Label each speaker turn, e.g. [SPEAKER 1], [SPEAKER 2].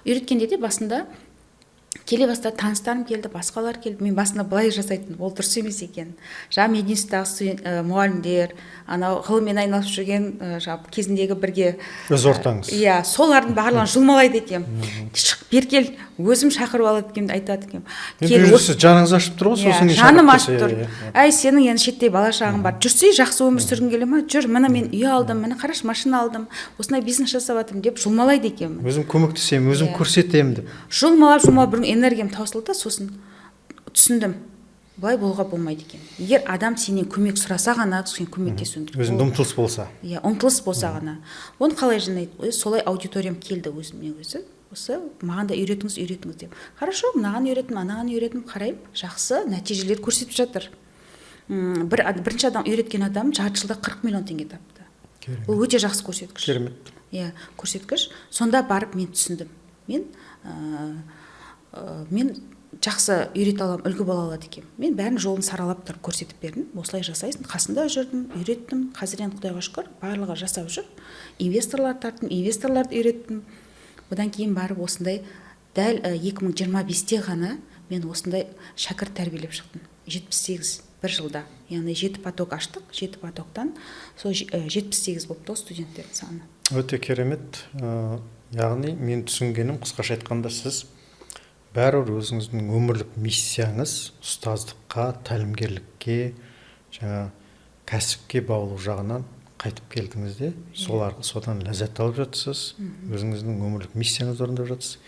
[SPEAKER 1] Үйреткенде де басында келе бастады, таныстарым келді, басқалар келді. Мен басында былай жасайтын, ол дұрыс емес екен. Жаңа мединститутағы мұғалімдер, анау ғылыммен айналысып жүрген кезіндегі бірге
[SPEAKER 2] өз ортаңыз.
[SPEAKER 1] Иә, солардың барлығын жұлмалайды екем. Шық, бер кел, өзім шақырып алады екем, айтады екем.
[SPEAKER 2] Сіз жаныңыз ашып тұр ғой, сосын
[SPEAKER 1] жаным ашып тұр. Әй, сенің енді шеттей бала шағың бар. Жүрсе, жақсы өмір сүргің келе ма? Жүр, міне мен үй алдым, міне қарашы, машина алдым, осындай бизнес жасап жатырмын деп жұлмалайды екем.
[SPEAKER 2] Өзім көмектесемін, өзім көрсетемін деп.
[SPEAKER 1] Жұлмалап бір энергиям таусылды, сосын түсіндім. Былай болуға болмайды екен. Егер адам сенен көмек сұраса ғана, сен көмектесуің керек.
[SPEAKER 2] Өзінде ұмтылыс болса.
[SPEAKER 1] Иә, ұмтылыс болса ғана. Оны қалай жинайды? Солай аудиториям келді өзіме өзі. Осы маған да үйретіңіз деп. Хорошо, мынаған үйреттім, анаған үйреттім, қараймын, жақсы нәтижелер көрсетіп жатыр. Бірінші адам үйреткен адам жарты жылда 40 миллион теңге тапты. Бұл өте жақсы көрсеткіш.
[SPEAKER 2] Керемет.
[SPEAKER 1] Иә, көрсеткіш. Сонда барып мен түсіндім. Мен жақсы үйрете аламын, үлгі бола алады екем. Мен бәрін жолын саралап тұрып көрсетіп бердім. Осылай жасайсың, қасында жүрдім, үйреттім. Қазір енді Құдайға шүкір, барлығы жасап жүр. Инвесторлар тарттым, инвесторларды үйреттім. Одан кейін барып осындай дәл 2025-те ғана мен осындай шәкірт тәрбиелеп шықтым. 78 бір жылда. Яғни 7 поток аштық, 7 потоктан сол 78 болыпты студенттердің саны.
[SPEAKER 2] Өте керемет. Яғни мен түсінгенім, қысқаша айтқанда, сіз бәрібір өзіңіздің өмірлік миссияңыз ұстаздыққа, тәлімгерлікке, кәсіпке баулу жағынан қайтып келдіңіз де, содан ләззат алып жатсыз, өзіңіздің өмірлік миссияңызды орындап жатсыз.